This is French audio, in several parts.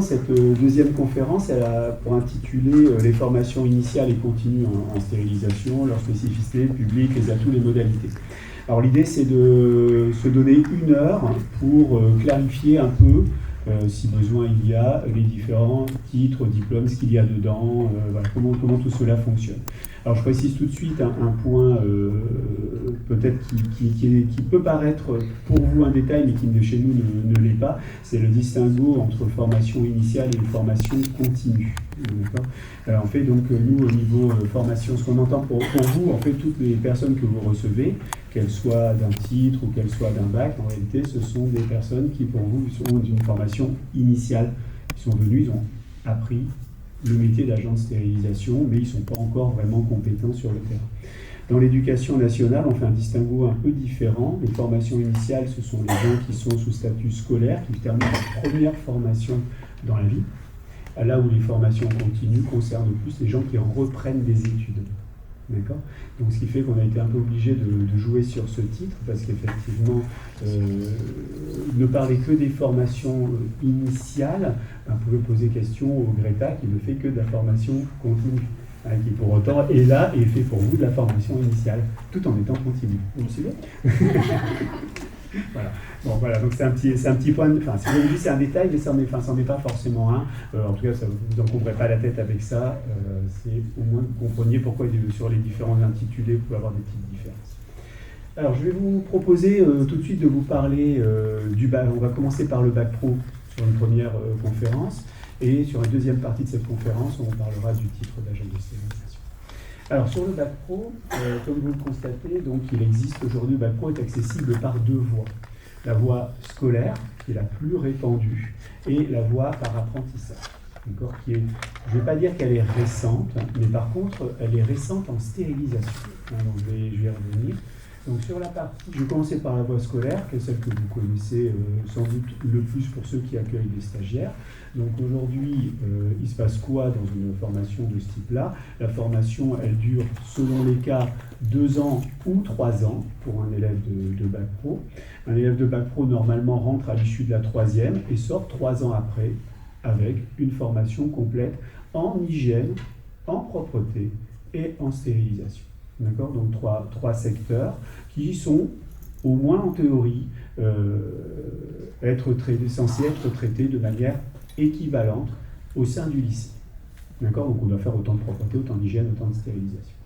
Cette deuxième conférence, elle a pour intituler les formations initiales et continues en stérilisation, leurs spécificités, publiques, les atouts, les modalités. Alors l'idée, c'est de se donner 1 heure pour clarifier un peu, si besoin il y a, les différents titres, diplômes, ce qu'il y a dedans, voilà, comment tout cela fonctionne. Alors je précise tout de suite un point peut-être qui peut paraître pour vous un détail, mais qui chez nous ne l'est pas, c'est le distinguo entre formation initiale et formation continue. En fait, donc nous, au niveau formation, ce qu'on entend pour vous, en fait, toutes les personnes que vous recevez, qu'elles soient d'un titre ou qu'elles soient d'un bac, en réalité, ce sont des personnes qui, pour vous, sont d'une formation initiale. Ils sont venus, ils ont appris le métier d'agent de stérilisation, mais ils ne sont pas encore vraiment compétents sur le terrain. Dans l'éducation nationale, on fait un distinguo un peu différent. Les formations initiales, ce sont les gens qui sont sous statut scolaire, qui terminent leur première formation dans la vie, là où les formations continues concernent plus les gens qui en reprennent des études. D'accord ? Donc ce qui fait qu'on a été un peu obligé de jouer sur ce titre, parce qu'effectivement, ne parler que des formations initiales, on pouvait poser question au Greta qui ne fait que de la formation continue, qui pour autant est là et fait pour vous de la formation initiale, tout en étant continue. Vous me suivez ? Voilà. Bon, voilà, donc c'est un petit point, enfin, si vous avez dit c'est un détail, mais ça n'en est pas forcément un. En tout cas, ça, vous n'encombrez pas la tête avec ça. C'est au moins que vous compreniez pourquoi sur les différents intitulés, vous pouvez avoir des petites différences. Alors, je vais vous proposer tout de suite de vous parler du bac. On va commencer par le bac pro sur une première conférence. Et sur la deuxième partie de cette conférence, on parlera du titre d'agent de stérilisation. Alors, sur le bac pro, comme vous le constatez, donc, il existe aujourd'hui, le bac pro est accessible par 2 voies. La voie scolaire, qui est la plus répandue, et la voie par apprentissage. Je ne vais pas dire qu'elle est récente, mais par contre, elle est récente en stérilisation. Donc, je vais y revenir. Donc, sur la partie, je vais commencer par la voie scolaire, qui est celle que vous connaissez sans doute le plus pour ceux qui accueillent des stagiaires. Donc aujourd'hui, il se passe quoi dans une formation de ce type-là ? La formation, elle dure, selon les cas, 2 ans ou 3 ans pour un élève de bac pro. Un élève de bac pro, normalement, rentre à l'issue de la 3e et sort 3 ans après avec une formation complète en hygiène, en propreté et en stérilisation. D'accord ? Donc 3 secteurs qui sont, au moins en théorie, censés être traités de manière équivalente au sein du lycée. D'accord ? Donc on doit faire autant de propreté, autant d'hygiène, autant de stérilisation.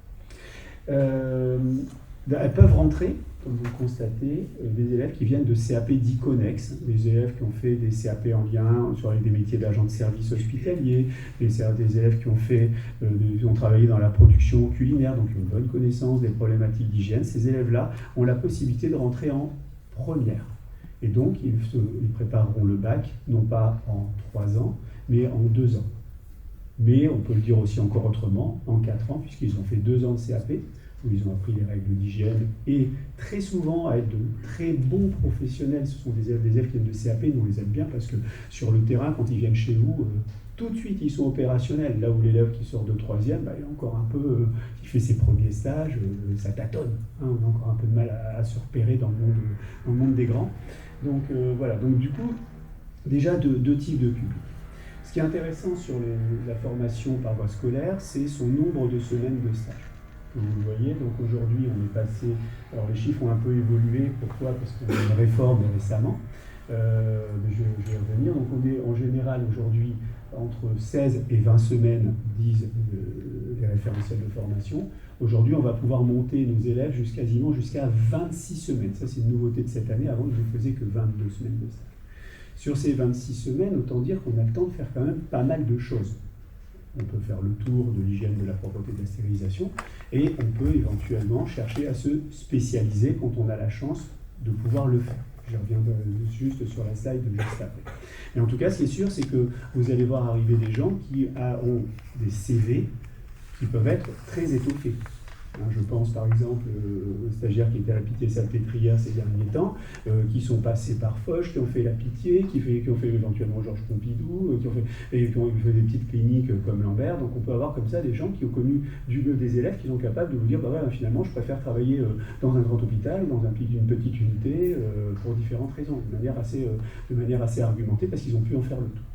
Elles peuvent rentrer, comme vous le constatez, des élèves qui viennent de CAP dits connexes, des élèves qui ont fait des CAP en lien sur des métiers d'agents de service hospitalier, des élèves qui ont travaillé dans la production culinaire, donc une bonne connaissance des problématiques d'hygiène. Ces élèves-là ont la possibilité de rentrer en première. Et donc, ils prépareront le bac, non pas en 3 ans, mais en 2 ans. Mais on peut le dire aussi encore autrement, en 4 ans, puisqu'ils ont fait 2 ans de CAP, où ils ont appris les règles d'hygiène, et très souvent à être de très bons professionnels. Ce sont des élèves qui viennent de CAP, nous on les aime bien, parce que sur le terrain, quand ils viennent chez vous, tout de suite ils sont opérationnels. Là où l'élève qui sort de 3e, il est encore un peu, qui fait ses premiers stages, ça tâtonne. On a encore un peu de mal à se repérer dans le monde des grands. Donc voilà, donc du coup, déjà 2 types de publics. Ce qui est intéressant sur la formation par voie scolaire, c'est son nombre de semaines de stage. Vous le voyez, donc aujourd'hui on est passé, alors les chiffres ont un peu évolué, pourquoi ? Parce qu'on a une réforme récemment, je vais y revenir, donc on est en général aujourd'hui entre 16 et 20 semaines, disent les référentiels de formation. Aujourd'hui, on va pouvoir monter nos élèves quasiment jusqu'à 26 semaines. Ça, c'est une nouveauté de cette année. Avant, je ne faisais que 22 semaines de stage. Sur ces 26 semaines, autant dire qu'on a le temps de faire quand même pas mal de choses. On peut faire le tour de l'hygiène, de la propreté, de la stérilisation, et on peut éventuellement chercher à se spécialiser quand on a la chance de pouvoir le faire. Je reviendrai juste sur la slide juste après. Mais en tout cas, ce qui est sûr, c'est que vous allez voir arriver des gens qui ont des CV qui peuvent être très étoffés. Je pense par exemple aux stagiaires qui étaient à la Pitié-Salpêtrière ces derniers temps, qui sont passés par Foch, qui ont fait la Pitié, qui ont fait éventuellement Georges Pompidou, qui ont fait des petites cliniques comme Lambert. Donc on peut avoir comme ça des gens qui ont connu des élèves qui sont capables de vous dire finalement je préfère travailler dans un grand hôpital ou dans une petite unité pour différentes raisons, de manière assez argumentée parce qu'ils ont pu en faire le tour.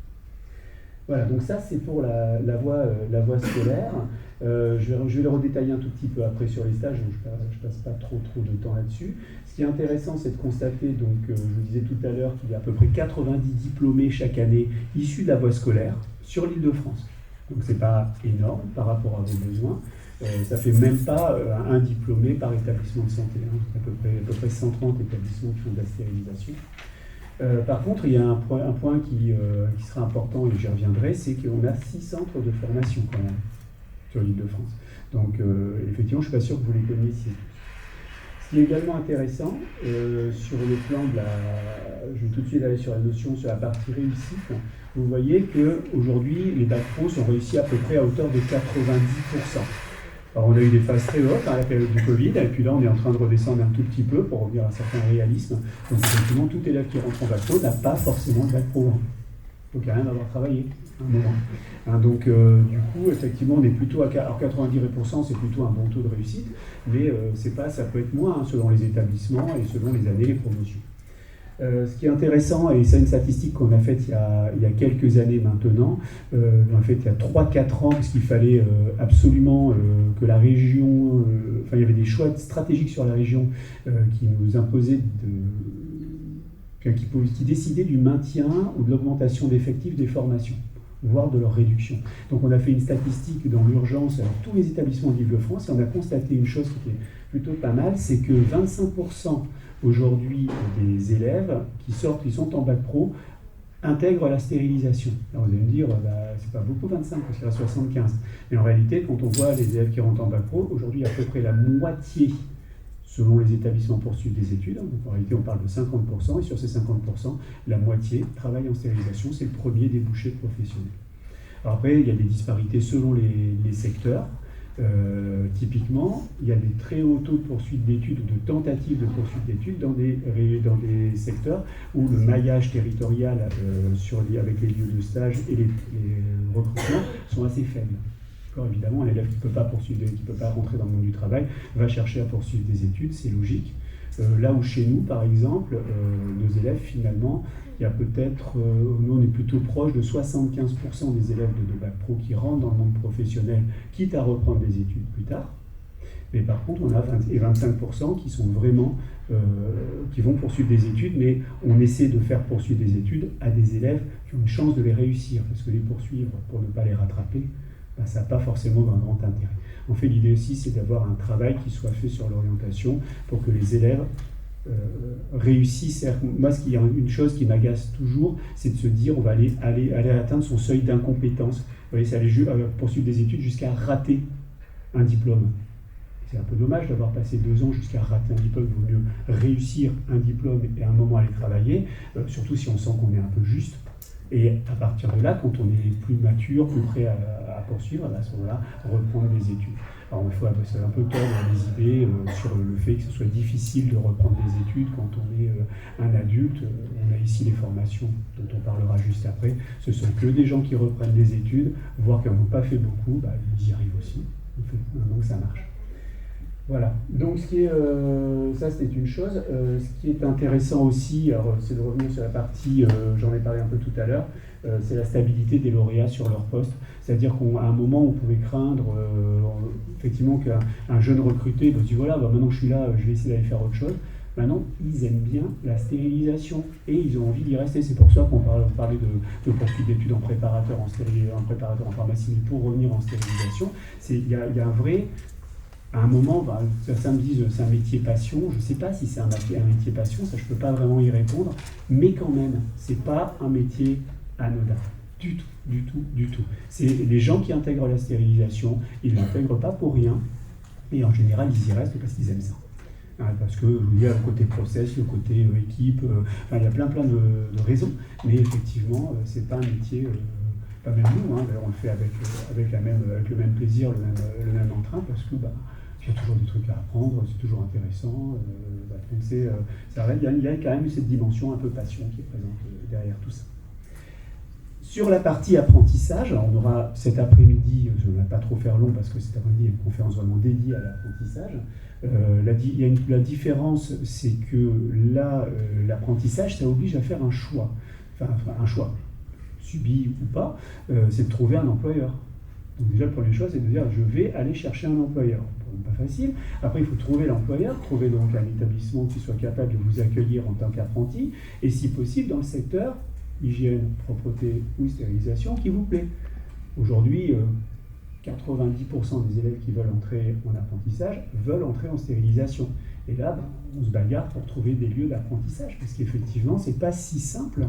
Voilà, donc ça c'est pour la voie scolaire. Je vais le redétailler un tout petit peu après sur les stages, donc je ne passe pas trop de temps là-dessus. Ce qui est intéressant, c'est de constater, donc je vous disais tout à l'heure, qu'il y a à peu près 90 diplômés chaque année issus de la voie scolaire sur l'Île-de-France. Donc c'est pas énorme par rapport à vos besoins. Ça fait même pas un diplômé par établissement de santé. Hein. À peu près 130 établissements qui font de la stérilisation. Par contre, il y a un point qui sera important, et j'y reviendrai, c'est qu'on a 6 centres de formation quand même sur l'Île-de-France. Donc effectivement, je ne suis pas sûr que vous les connaissiez. Ce qui est également intéressant, sur le plan de je vais tout de suite aller sur la notion, sur la partie réussite, vous voyez qu'aujourd'hui, les bacs pro sont réussis à peu près à hauteur de 90%. Alors on a eu des phases très hautes à la période du Covid, et puis là on est en train de redescendre un tout petit peu pour revenir à un certain réalisme. Donc effectivement, tout élève qui rentre en bac pro n'a pas forcément de bac pro. Il faut quand même avoir travaillé un moment. Hein, donc du coup, effectivement, on est plutôt à 90%, c'est plutôt un bon taux de réussite, mais c'est pas, ça peut être moins hein, selon les établissements et selon les années, les promotions. Ce qui est intéressant, et c'est une statistique qu'on a faite il y a quelques années maintenant, en fait il y a 3-4 ans, parce qu'il fallait absolument que la région, il y avait des choix stratégiques sur la région qui nous imposaient qui décidaient du maintien ou de l'augmentation d'effectifs des formations, voire de leur réduction. Donc on a fait une statistique dans l'urgence avec tous les établissements d'Île-de-France et on a constaté une chose qui était plutôt pas mal, c'est que 25% aujourd'hui des élèves qui sont en bac pro intègrent la stérilisation. Alors vous allez me dire, c'est pas beaucoup 25 parce qu'il y a 75. Mais en réalité, quand on voit les élèves qui rentrent en bac pro, aujourd'hui il y a à peu près la moitié selon les établissements poursuivent des études. Donc en réalité, on parle de 50%, et sur ces 50%, la moitié travaille en stérilisation. C'est le premier débouché professionnel. Alors après, il y a des disparités selon les secteurs. Typiquement, il y a des très hauts taux de poursuite d'études ou de tentatives de poursuite d'études dans des secteurs où le maillage territorial avec les lieux de stage et les recrutements sont assez faibles. Alors, évidemment, un élève qui ne peut pas poursuivre, qui ne peut pas rentrer dans le monde du travail va chercher à poursuivre des études, c'est logique. Là où chez nous, par exemple, nos élèves, finalement, il y a peut-être, nous on est plutôt proche de 75% des élèves de bac pro qui rentrent dans le monde professionnel, quitte à reprendre des études plus tard. Mais par contre, on a 25% qui sont vraiment, qui vont poursuivre des études, mais on essaie de faire poursuivre des études à des élèves qui ont une chance de les réussir, parce que les poursuivre pour ne pas les rattraper, ça n'a pas forcément un grand intérêt. En fait, l'idée aussi, c'est d'avoir un travail qui soit fait sur l'orientation pour que les élèves réussissent. Moi, il y a une chose qui m'agace toujours, c'est de se dire on va aller atteindre son seuil d'incompétence. Vous voyez, c'est aller poursuivre des études jusqu'à rater un diplôme. C'est un peu dommage d'avoir passé 2 ans jusqu'à rater un diplôme. Il vaut mieux réussir un diplôme et à un moment aller travailler, surtout si on sent qu'on est un peu juste. Et à partir de là, quand on est plus mature, plus prêt à poursuivre, à ce moment-là, reprendre les études. Alors il faut un peu tordre les idées sur le fait que ce soit difficile de reprendre des études quand on est un adulte. On a ici les formations dont on parlera juste après. Ce sont que des gens qui reprennent des études, voire qui n'en ont pas fait beaucoup, ils y arrivent aussi. Donc ça marche. Voilà, donc ça c'était une chose. Ce qui est intéressant aussi, c'est de revenir sur la partie, j'en ai parlé un peu tout à l'heure, c'est la stabilité des lauréats sur leur poste. C'est-à-dire qu'à un moment, on pouvait craindre effectivement qu'un jeune recruté se dise voilà, maintenant que je suis là, je vais essayer d'aller faire autre chose. Maintenant, ils aiment bien la stérilisation et ils ont envie d'y rester. C'est pour ça qu'on parlait de poursuite d'études en préparateur en pharmacie, mais pour revenir en stérilisation, il y a un vrai... À un moment, certains me disent c'est un métier passion. Je ne sais pas si c'est un métier passion, ça je ne peux pas vraiment y répondre, mais quand même, ce n'est pas un métier anodin. Du tout. C'est les gens qui intègrent la stérilisation, ils ne l'intègrent pas pour rien, et en général, ils y restent parce qu'ils aiment ça. Parce que, je vous dis, le côté process, le côté équipe, il y a plein de raisons, mais effectivement, ce n'est pas un métier... pas même nous, d'ailleurs on le fait avec le même plaisir, le même entrain, parce que il y a toujours des trucs à apprendre, c'est toujours intéressant. Donc il y a quand même cette dimension un peu passion qui est présente derrière tout ça. Sur la partie apprentissage, alors on aura cet après-midi, je ne vais pas trop faire long parce que cet après-midi il y a une conférence vraiment dédiée à l'apprentissage. La différence, c'est que là, l'apprentissage, ça oblige à faire un choix. Enfin, un choix. subi ou pas, c'est de trouver un employeur. Donc déjà, le premier choix, c'est de dire, je vais aller chercher un employeur. Pas facile. Après, il faut trouver l'employeur, trouver donc un établissement qui soit capable de vous accueillir en tant qu'apprenti, et si possible, dans le secteur hygiène, propreté ou stérilisation qui vous plaît. Aujourd'hui, 90% des élèves qui veulent entrer en apprentissage veulent entrer en stérilisation. Et là, on se bagarre pour trouver des lieux d'apprentissage, parce qu'effectivement, ce n'est pas si simple.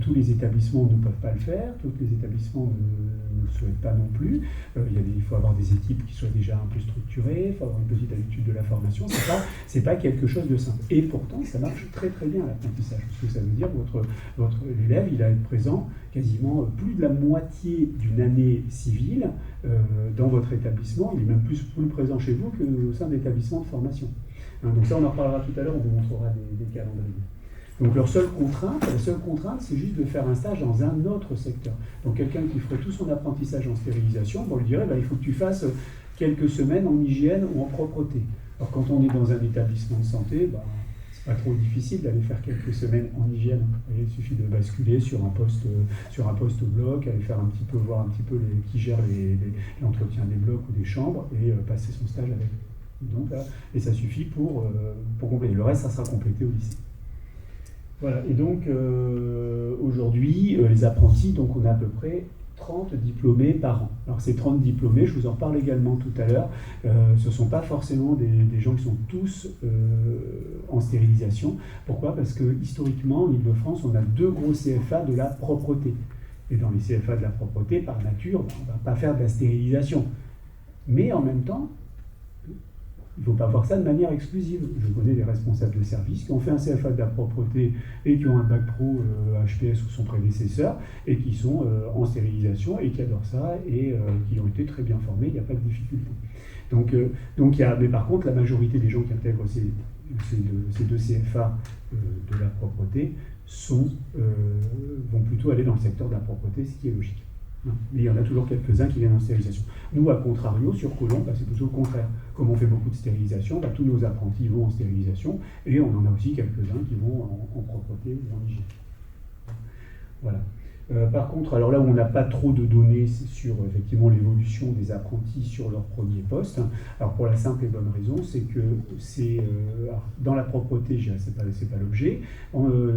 Tous les établissements ne peuvent pas le faire, tous les établissements ne le souhaitent pas non plus. Il faut avoir des équipes qui soient déjà un peu structurées, il faut avoir une petite habitude de la formation. Ce n'est pas quelque chose de simple. Et pourtant, ça marche très très bien l'apprentissage, parce que ça veut dire que l'élève, il va être présent quasiment plus de la moitié d'une année civile dans votre établissement. Il est même plus présent chez vous qu'au sein d'établissements de formation. Donc ça, on en reparlera tout à l'heure, on vous montrera des calendriers. Donc la seule contrainte, c'est juste de faire un stage dans un autre secteur. Donc quelqu'un qui ferait tout son apprentissage en stérilisation, on lui dirait, il faut que tu fasses quelques semaines en hygiène ou en propreté. Alors quand on est dans un établissement de santé, c'est pas trop difficile d'aller faire quelques semaines en hygiène. Il suffit de basculer sur un poste bloc, aller faire voir un petit peu qui gère l'entretien des blocs ou des chambres et passer son stage avec. Donc là, et ça suffit pour compléter. Le reste, ça sera complété au lycée. Voilà, et donc aujourd'hui, les apprentis, donc on a à peu près 30 diplômés par an. Alors ces 30 diplômés, je vous en parle également tout à l'heure, ce ne sont pas forcément des gens qui sont tous en stérilisation. Pourquoi? Parce que historiquement, en Ile-de-France, on a 2 gros CFA de la propreté. Et dans les CFA de la propreté, par nature, on ne va pas faire de la stérilisation. Mais en même temps, il ne faut pas voir ça de manière exclusive. Je connais des responsables de service qui ont fait un CFA de la propreté et qui ont un bac pro HPS ou son prédécesseur et qui sont en stérilisation et qui adorent ça et qui ont été très bien formés, il n'y a pas de difficulté. Mais par contre, la majorité des gens qui intègrent ces 2 CFA de la propreté vont plutôt aller dans le secteur de la propreté, ce qui est logique. Mais il y en a toujours quelques-uns qui viennent en stérilisation. Nous, à contrario, sur Colomb, c'est plutôt le contraire. Comme on fait beaucoup de stérilisation, tous nos apprentis vont en stérilisation et on en a aussi quelques-uns qui vont en propreté ou en hygiène. Voilà. Par contre, alors là où on n'a pas trop de données, c'est sur effectivement l'évolution des apprentis sur leur premier poste. Alors pour la simple et bonne raison, c'est que dans la propreté, c'est pas l'objet.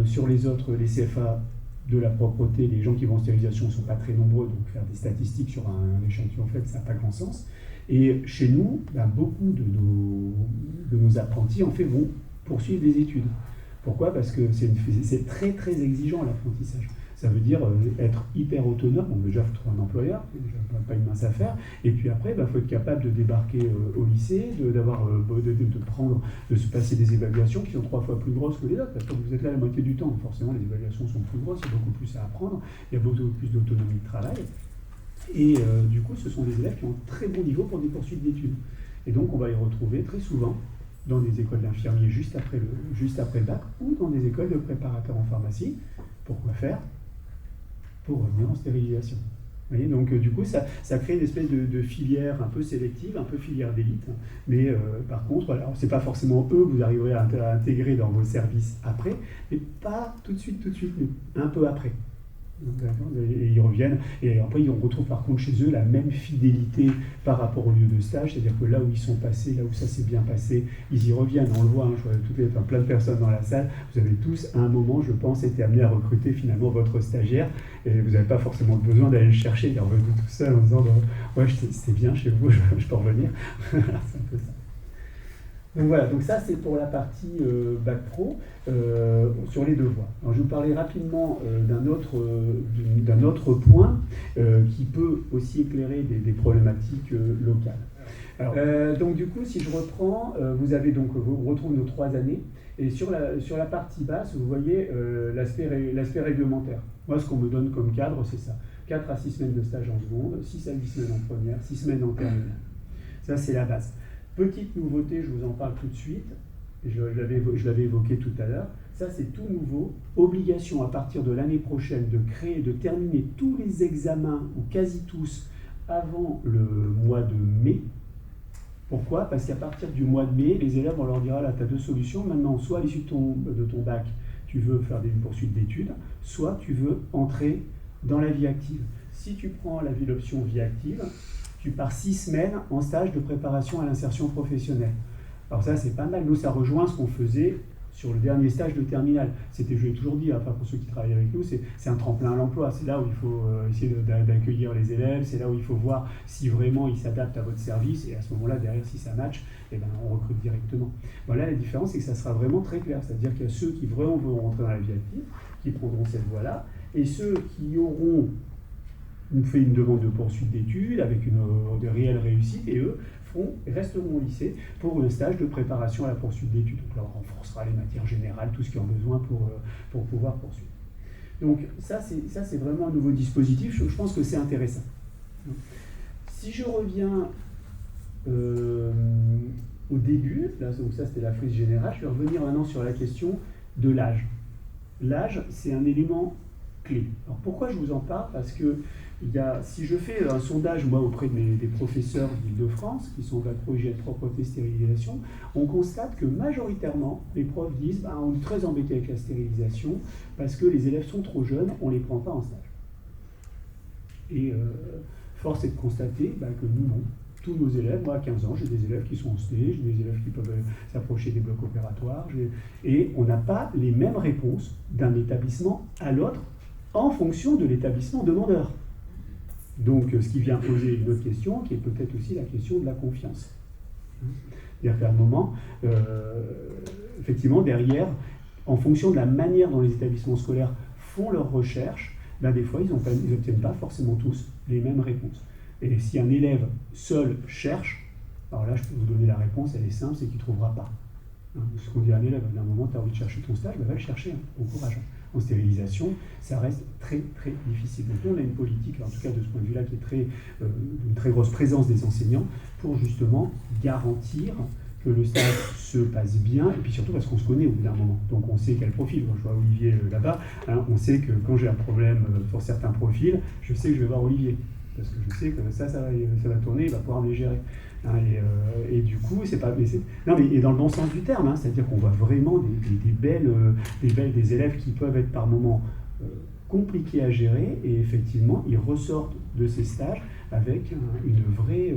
Sur les autres, les CFA de la propreté, les gens qui vont en stérilisation ne sont pas très nombreux, donc faire des statistiques sur un échantillon fait, ça n'a pas grand sens. Et chez nous, beaucoup de nos apprentis en fait vont poursuivre des études. Pourquoi? Parce que c'est très très exigeant l'apprentissage. Ça veut dire être hyper autonome. Bon, déjà, il faut trouver un employeur, c'est pas une mince affaire. Et puis après, il faut être capable de débarquer au lycée, de se passer des évaluations qui sont 3 fois plus grosses que les autres, parce que vous êtes là la moitié du temps. Donc forcément, les évaluations sont plus grosses, il y a beaucoup plus à apprendre, il y a beaucoup plus d'autonomie de travail. Et du coup, ce sont des élèves qui ont un très bon niveau pour des poursuites d'études. Et donc, on va les retrouver très souvent dans des écoles d'infirmiers juste après le bac ou dans des écoles de préparateurs en pharmacie. Pourquoi faire? Pour revenir en stérilisation. Vous voyez, donc du coup, ça crée une espèce de filière un peu sélective, un peu filière d'élite. Mais par contre, alors, c'est pas forcément eux que vous arriverez à intégrer dans vos services après, mais pas tout de suite, mais un peu après. Et ils reviennent, et après ils retrouvent par contre chez eux la même fidélité par rapport au lieu de stage, c'est-à-dire que là où ils sont passés, là où ça s'est bien passé, ils y reviennent, on le voit, je vois plein de personnes dans la salle, vous avez tous à un moment, je pense, été amenés à recruter finalement votre stagiaire, et vous n'avez pas forcément besoin d'aller le chercher, il est revenu tout seul en disant ouais c'était bien chez vous, je peux revenir. C'est un peu ça. Donc voilà, donc ça c'est pour la partie bac pro sur les devoirs. Alors je vais vous parler rapidement d'un autre point qui peut aussi éclairer des problématiques locales. Alors, donc du coup, si je reprends, vous retrouvez nos 3 années, et sur la partie basse, vous voyez l'aspect réglementaire. Moi, ce qu'on me donne comme cadre, c'est ça. 4 à 6 semaines de stage en seconde, 6 à 8 semaines en première, 6 semaines en terminale. Ça, c'est la base. Petite nouveauté, je vous en parle tout de suite, je l'avais évoqué tout à l'heure, ça c'est tout nouveau, obligation à partir de l'année prochaine de terminer tous les examens, ou quasi tous, avant le mois de mai. Pourquoi? Parce qu'à partir du mois de mai, les élèves, on leur dira, là tu as 2 solutions, maintenant soit à l'issue de ton bac, tu veux faire une poursuite d'études, soit tu veux entrer dans la vie active. Si tu prends l'option vie active, tu pars 6 semaines en stage de préparation à l'insertion professionnelle. Alors ça, c'est pas mal. Nous, ça rejoint ce qu'on faisait sur le dernier stage de terminale. C'était, je l'ai toujours dit, enfin, pour ceux qui travaillent avec nous, c'est un tremplin à l'emploi. C'est là où il faut essayer d'accueillir les élèves, c'est là où il faut voir si vraiment ils s'adaptent à votre service, et à ce moment-là, derrière, si ça match, eh ben, on recrute directement. Voilà, la différence, c'est que ça sera vraiment très clair. C'est-à-dire qu'il y a ceux qui vraiment vont rentrer dans la vie active, qui prendront cette voie-là, et ceux qui auront fait une demande de poursuite d'études avec de réelles réussites, et eux resteront au lycée pour un stage de préparation à la poursuite d'études. Donc là, on renforcera les matières générales, tout ce qu'ils ont besoin pour pouvoir poursuivre. Donc ça, c'est vraiment un nouveau dispositif. Je pense que c'est intéressant. Si je reviens au début, là, donc ça c'était la frise générale, je vais revenir maintenant sur la question de l'âge. L'âge, c'est un élément clé. Alors pourquoi je vous en parle? Parce que si je fais un sondage, moi, auprès des professeurs d'Île-de-France, qui sont bac pro hygiène, propreté, stérilisation, on constate que majoritairement, les profs disent on est très embêtés avec la stérilisation parce que les élèves sont trop jeunes, on ne les prend pas en stage. Et force est de constater que nous, non. Tous nos élèves, moi à 15 ans, j'ai des élèves qui sont en sté, j'ai des élèves qui peuvent s'approcher des blocs opératoires, et on n'a pas les mêmes réponses d'un établissement à l'autre en fonction de l'établissement demandeur. Donc, ce qui vient poser une autre question, qui est peut-être aussi la question de la confiance. C'est-à-dire qu'à un moment, effectivement, derrière, en fonction de la manière dont les établissements scolaires font leurs recherches, des fois, ils n'obtiennent pas forcément tous les mêmes réponses. Et si un élève seul cherche, alors là, je peux vous donner la réponse, elle est simple, c'est qu'il ne trouvera pas. Ce qu'on dit à un élève, d'un moment, tu as envie de chercher ton stage, va le chercher, bon courage. En stérilisation, ça reste très très difficile. Donc nous, on a une politique, en tout cas de ce point de vue-là, qui est une très grosse présence des enseignants pour justement garantir que le stage se passe bien, et puis surtout parce qu'on se connaît au bout d'un moment. Donc on sait quel profil. Moi, je vois Olivier là-bas, on sait que quand j'ai un problème sur certains profils, je sais que je vais voir Olivier. Parce que je sais que ça va tourner, il va pouvoir me les gérer. Et du coup, c'est pas. Et dans le bon sens du terme, c'est-à-dire qu'on voit vraiment des élèves qui peuvent être par moments compliqués à gérer, et effectivement, ils ressortent de ces stages avec une vraie.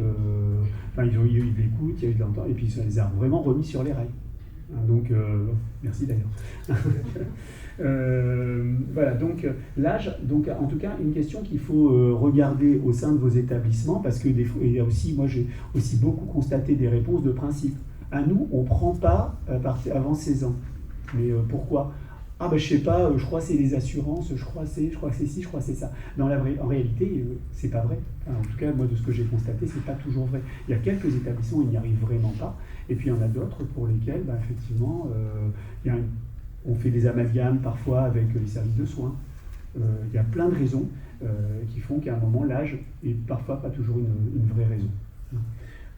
Ils ont eu de l'écoute, il y a eu de l'entente, et puis ça les a vraiment remis sur les rails. Donc, merci d'ailleurs. Voilà, donc l'âge, donc en tout cas une question qu'il faut regarder au sein de vos établissements, parce que des fois, il y a aussi, moi j'ai aussi beaucoup constaté des réponses de principe. À nous, on ne prend pas avant 16 ans. Mais pourquoi? Je sais pas, je crois que c'est les assurances, je crois que c'est ci, je crois que c'est ça. En réalité, c'est pas vrai. En tout cas, moi, de ce que j'ai constaté, c'est pas toujours vrai. Il y a quelques établissements où ils n'y arrivent vraiment pas, et puis il y en a d'autres pour lesquels, effectivement, on fait des amalgames parfois avec les services de soins. Il y a plein de raisons qui font qu'à un moment, l'âge est parfois pas toujours une vraie raison.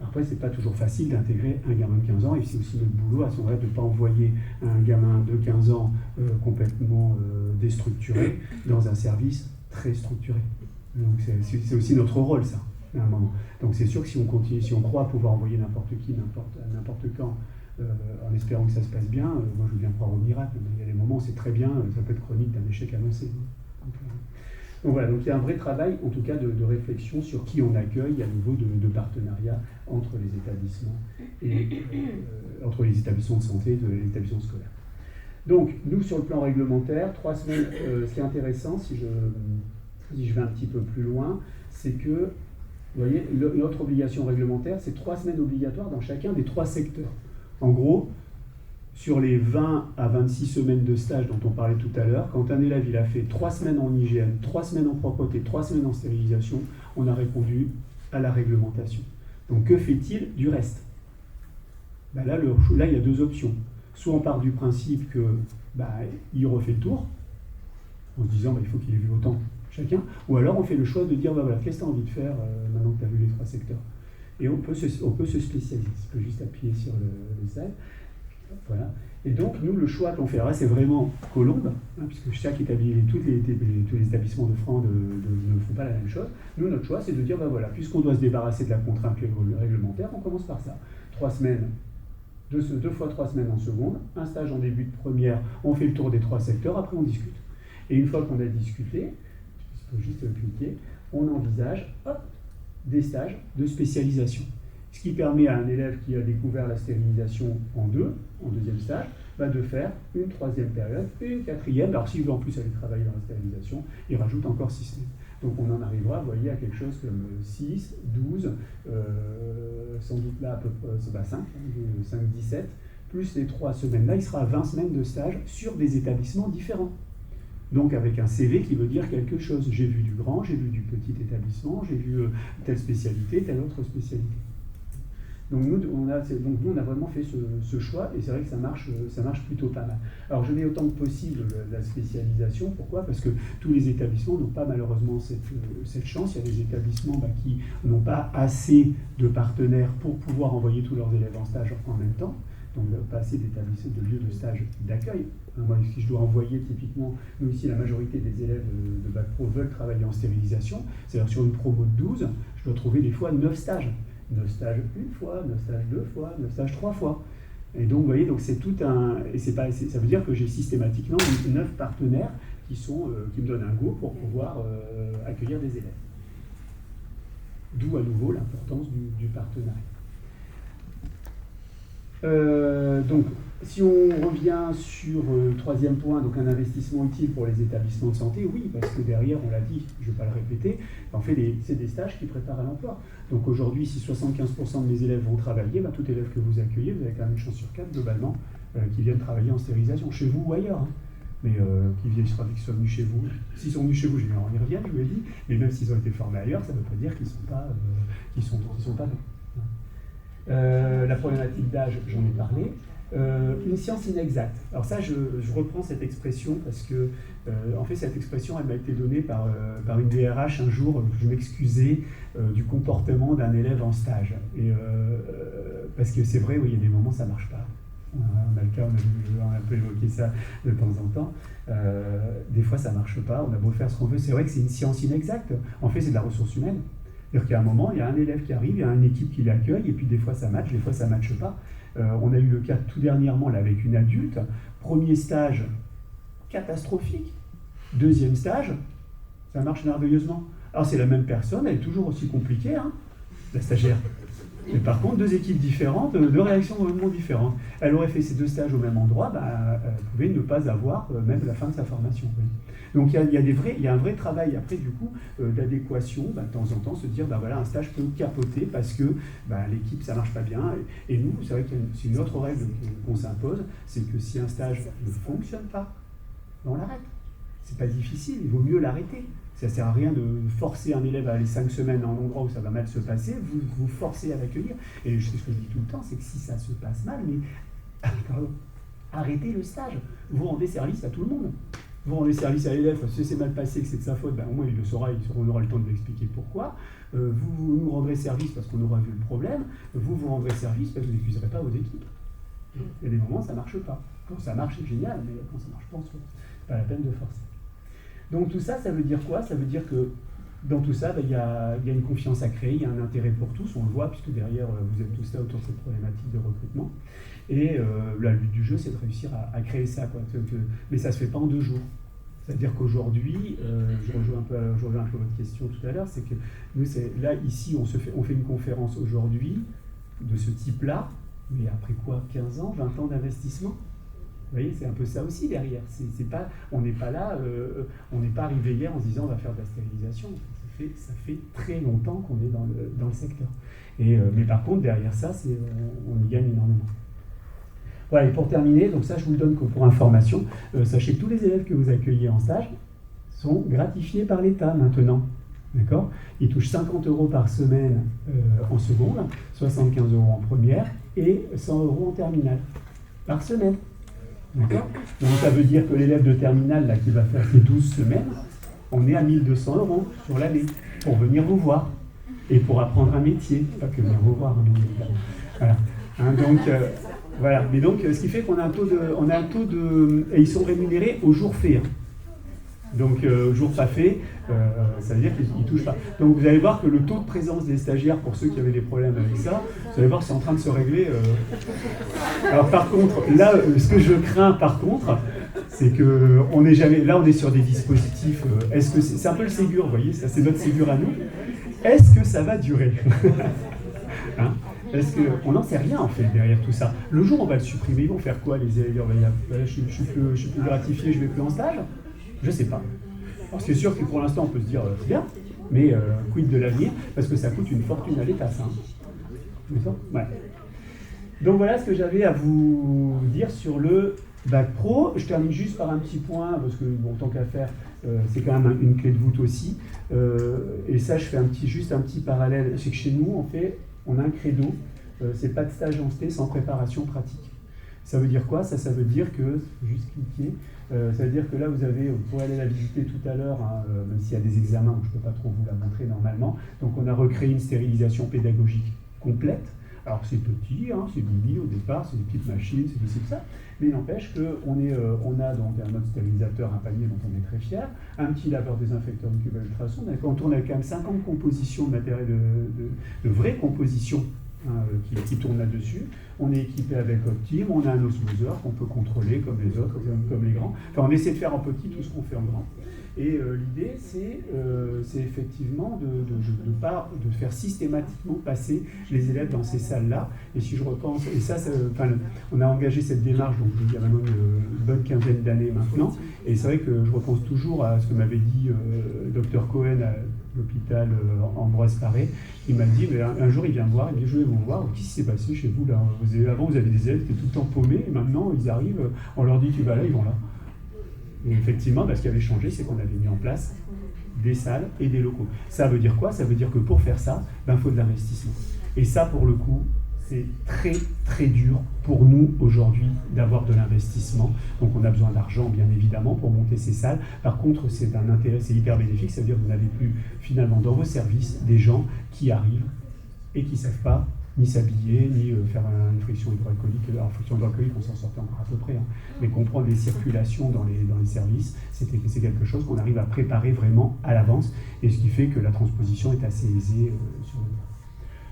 Après, c'est pas toujours facile d'intégrer un gamin de 15 ans, et c'est aussi notre boulot à ce moment-là de ne pas envoyer un gamin de 15 ans complètement déstructuré dans un service très structuré. Donc c'est aussi notre rôle, ça, à un moment. Donc c'est sûr que si on continue, si on croit pouvoir envoyer n'importe qui, n'importe quand, en espérant que ça se passe bien, moi je veux bien croire au miracle, mais il y a des moments où c'est très bien, ça peut être chronique d'un échec annoncé. Donc voilà, donc il y a un vrai travail, en tout cas, de réflexion sur qui on accueille à nouveau de partenariat entre les établissements entre les établissements de santé et les établissements scolaires. Donc, nous, sur le plan réglementaire, 3 semaines, ce qui est intéressant, si je vais un petit peu plus loin, c'est que, vous voyez, notre obligation réglementaire, c'est 3 semaines obligatoires dans chacun des 3 secteurs. En gros, sur les 20 à 26 semaines de stage dont on parlait tout à l'heure, quand un élève il a fait 3 semaines en hygiène, 3 semaines en propreté, 3 semaines en stérilisation, on a répondu à la réglementation. Donc que fait-il du reste? Là, il y a 2 options. Soit on part du principe que il refait le tour, en se disant il faut qu'il ait vu autant chacun, ou alors on fait le choix de dire voilà, qu'est-ce que tu as envie de faire maintenant que tu as vu les 3 secteurs? Et on peut se spécialiser. Je peux juste appuyer sur le slide. Voilà. Et donc, nous, le choix qu'on fait, alors là, c'est vraiment Colombe, puisque chaque établissement, tous les établissements de France ne font pas la même chose. Nous, notre choix, c'est de dire, voilà, puisqu'on doit se débarrasser de la contrainte réglementaire, on commence par ça. 3 semaines, 2 fois 3 semaines en seconde, un stage en début de première, on fait le tour des 3 secteurs, après on discute. Et une fois qu'on a discuté, Il faut juste cliquer. On envisage des stages de spécialisation. Ce qui permet à un élève qui a découvert la stérilisation en deuxième stage, de faire une troisième période, une quatrième. Alors s'il veut en plus aller travailler dans la stérilisation, il rajoute encore 6 semaines. Donc on en arrivera, vous voyez, à quelque chose comme 6, 12, sans doute là à peu près 5, 17, plus les 3 semaines. Là, il sera à 20 semaines de stage sur des établissements différents. Donc avec un CV qui veut dire quelque chose. J'ai vu du grand, j'ai vu du petit établissement, j'ai vu telle spécialité, telle autre spécialité. Donc nous, on a vraiment fait ce choix, et c'est vrai que ça marche plutôt pas mal. Alors je mets autant que possible la spécialisation. Pourquoi? Parce que tous les établissements n'ont pas malheureusement cette chance. Il y a des établissements qui n'ont pas assez de partenaires pour pouvoir envoyer tous leurs élèves en stage en même temps. Donc pas assez d'établissements, de lieux de stage d'accueil. Moi, si je dois envoyer typiquement, nous ici, la majorité des élèves de Bac Pro veulent travailler en stérilisation. C'est-à-dire sur une promo de 12, je dois trouver des fois 9 stages. 9 stages une fois, 9 stages 2 fois, 9 stages 3 fois. Et donc, vous voyez, donc c'est tout un... Et ça veut dire que j'ai systématiquement 9 partenaires qui me donnent un go pour pouvoir accueillir des élèves. D'où, à nouveau, l'importance du partenariat. Donc, si on revient sur le troisième point, donc un investissement utile pour les établissements de santé, oui, parce que derrière, on l'a dit, je ne vais pas le répéter, en fait, c'est des stages qui préparent à l'emploi. Donc aujourd'hui, si 75% de mes élèves vont travailler, tout élève que vous accueillez, vous avez quand même une chance sur 4, globalement, qui viennent travailler en stérilisation, chez vous ou ailleurs. Mais qu'ils soient venus chez vous. S'ils sont venus chez vous, généralement, ils reviennent, je vous l'ai dit, mais même s'ils ont été formés ailleurs, ça ne veut pas dire qu'ils ne sont pas bons. La problématique d'âge, j'en ai parlé. Une science inexacte. Alors ça, je reprends cette expression parce que, en fait, cette expression, elle m'a été donnée par une DRH un jour. Je m'excusais du comportement d'un élève en stage. Et, parce que c'est vrai, oui, il y a des moments, ça ne marche pas. On a le cas, on a un peu évoqué ça de temps en temps. Des fois, ça ne marche pas. On a beau faire ce qu'on veut. C'est vrai que c'est une science inexacte. En fait, c'est de la ressource humaine. C'est-à-dire qu'à un moment, il y a un élève qui arrive, il y a une équipe qui l'accueille, et puis des fois ça matche, des fois ça ne matche pas. On a eu le cas tout dernièrement là, avec une adulte. Premier stage, catastrophique. Deuxième stage, ça marche merveilleusement. Alors c'est la même personne, elle est toujours aussi compliquée, la stagiaire. Mais par contre, 2 équipes différentes, 2 réactions vraiment différentes. Elle aurait fait ces 2 stages au même endroit, elle pouvait ne pas avoir même la fin de sa formation. Oui. Donc il y a un vrai travail après du coup d'adéquation, de temps en temps se dire voilà, un stage peut capoter parce que l'équipe ça marche pas bien. Et nous, c'est vrai qu'il y a une autre règle qu'on s'impose, c'est que si un stage ne fonctionne pas, on l'arrête. C'est pas difficile, il vaut mieux l'arrêter. Ça ne sert à rien de forcer un élève à aller 5 semaines en endroit où ça va mal se passer, vous forcez à l'accueillir. Et c'est ce que je dis tout le temps, c'est que si ça se passe mal, arrêtez le stage. Vous rendez service à tout le monde. Vous rendez service à l'élève, si c'est mal passé, que c'est de sa faute, au moins il le saura, on aura le temps de lui expliquer pourquoi. Vous nous rendrez service parce qu'on aura vu le problème. Vous rendrez service parce que vous n'épuiserez pas vos équipes. Il y a des moments, ça ne marche pas. Quand ça marche, c'est génial, mais quand ça ne marche pas, c'est pas la peine de forcer. Donc tout ça, ça veut dire quoi? Ça veut dire que dans tout ça, il y a une confiance à créer, il y a un intérêt pour tous, on le voit, puisque derrière, vous êtes tous là autour de cette problématique de recrutement. Et le but du jeu, c'est de réussir à créer ça. Mais ça ne se fait pas en 2 jours. C'est-à-dire qu'aujourd'hui, je rejoins un peu votre question tout à l'heure, c'est que nous, là, ici, on fait une conférence aujourd'hui de ce type-là, mais après quoi, 15 ans, 20 ans d'investissement? Vous voyez, c'est un peu ça aussi derrière. On n'est pas là, on n'est pas arrivé hier en se disant on va faire de la stérilisation. Ça fait très longtemps qu'on est dans le secteur. Mais par contre, derrière ça, on y gagne énormément. Voilà, et pour terminer, donc ça je vous le donne pour information, sachez que tous les élèves que vous accueillez en stage sont gratifiés par l'État maintenant. D'accord? Ils touchent 50 € par semaine en seconde, 75 € en première et 100 € en terminale par semaine. D'accord? Donc ça veut dire que l'élève de terminale là, qui va faire ses 12 semaines, on est à 1 200 € sur l'année pour venir vous voir et pour apprendre un métier, pas que venir vous voir. Voilà. Voilà. Mais donc, ce qui fait qu'on a un taux de, et ils sont rémunérés au jour fait. Donc, jour pas fait, ça veut dire qu'ils ne touchent pas. Donc, vous allez voir que le taux de présence des stagiaires, pour ceux qui avaient des problèmes avec ça, vous allez voir que c'est en train de se régler. Alors, par contre, là, ce que je crains, par contre, C'est que on n'est jamais. Là, on est sur des dispositifs. Est-ce que c'est un peu le Ségur, vous voyez, ça c'est notre Ségur à nous. Est-ce que ça va durer? Hein? Parce qu'on n'en sait rien en fait derrière tout ça. Le jour où on va le supprimer, ils vont faire quoi les élèves? Je suis plus gratifié, je vais plus en stage? Je ne sais pas. Alors c'est sûr que pour l'instant on peut se dire c'est bien, mais quid de l'avenir? Parce que ça coûte une fortune à l'État, ça. Ouais. Donc voilà ce que j'avais à vous dire sur le Bac Pro. Je termine juste par un petit point, parce que bon, tant qu'à faire, c'est quand même une clé de voûte aussi. Et ça, je fais juste un petit parallèle. C'est que chez nous, on a un credo, c'est pas de stage en ST sans préparation pratique. Ça veut dire quoi? Ça veut dire que, juste cliquer, ça veut dire que là, vous pourrez aller la visiter tout à l'heure, hein, même s'il y a des examens où je ne peux pas trop vous la montrer normalement. Donc on a recréé une stérilisation pédagogique complète. Alors c'est petit, hein, c'est mini au départ, c'est des petites machines, c'est ceci, ça, mais il n'empêche qu'on a donc un mode stérilisateur, un panier dont on est très fier, un petit laveur désinfecteur de cube à ultrasons, on tourne avec quand même 50 compositions de matériel, de vraies compositions hein, qui tournent là-dessus. On est équipé avec Optim, on a un osmoseur qu'on peut contrôler comme les autres, comme les grands. Enfin, on essaie de faire en petit tout ce qu'on fait en grand. Et l'idée, c'est effectivement de faire systématiquement passer les élèves dans ces salles-là. Et si je repense, et ça on a engagé cette démarche donc, il y a maintenant une bonne quinzaine d'années maintenant. Et c'est vrai que je repense toujours à ce que m'avait dit Dr Cohen à l'hôpital Ambroise Paré. Il m'a dit, mais un jour il vient me voir, il me dit, je vais vous voir, qu'est-ce qui s'est passé chez vous là? Avant vous avez des élèves qui étaient tout le temps paumés, et maintenant ils arrivent, on leur dit, tu vas là, ils vont là. Et effectivement, ce qui avait changé, c'est qu'on avait mis en place des salles et des locaux. Ça veut dire quoi? Ça veut dire que pour faire ça, il faut de l'investissement. Et ça, pour le coup, c'est très très dur pour nous aujourd'hui d'avoir de l'investissement. Donc on a besoin d'argent, bien évidemment, pour monter ces salles. Par contre, c'est un intérêt, c'est hyper bénéfique. Ça veut dire que vous n'avez plus, finalement, dans vos services, des gens qui arrivent et qui ne savent pas ni s'habiller, ni faire une friction hydroalcoolique. Alors, friction hydroalcoolique, on s'en sortait encore à peu près, hein. Mais comprendre les circulations dans les services, c'est quelque chose qu'on arrive à préparer vraiment à l'avance, et ce qui fait que la transposition est assez aisée sur le terrain.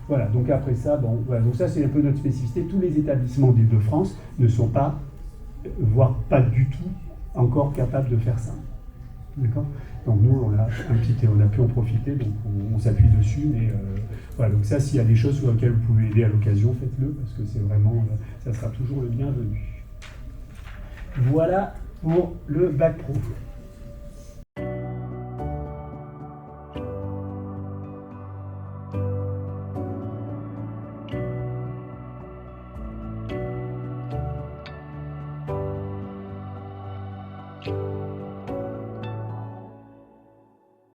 Voilà, donc après ça, voilà, donc ça c'est un peu notre spécificité. Tous les établissements d'Île-de-France ne sont pas, voire pas du tout, encore capables de faire ça. D'accord? Donc nous, on a pu en profiter, donc on s'appuie dessus, mais voilà, donc ça, s'il y a des choses sur lesquelles vous pouvez aider à l'occasion, faites-le, parce que c'est vraiment, ça sera toujours le bienvenu. Voilà pour le Bac Pro.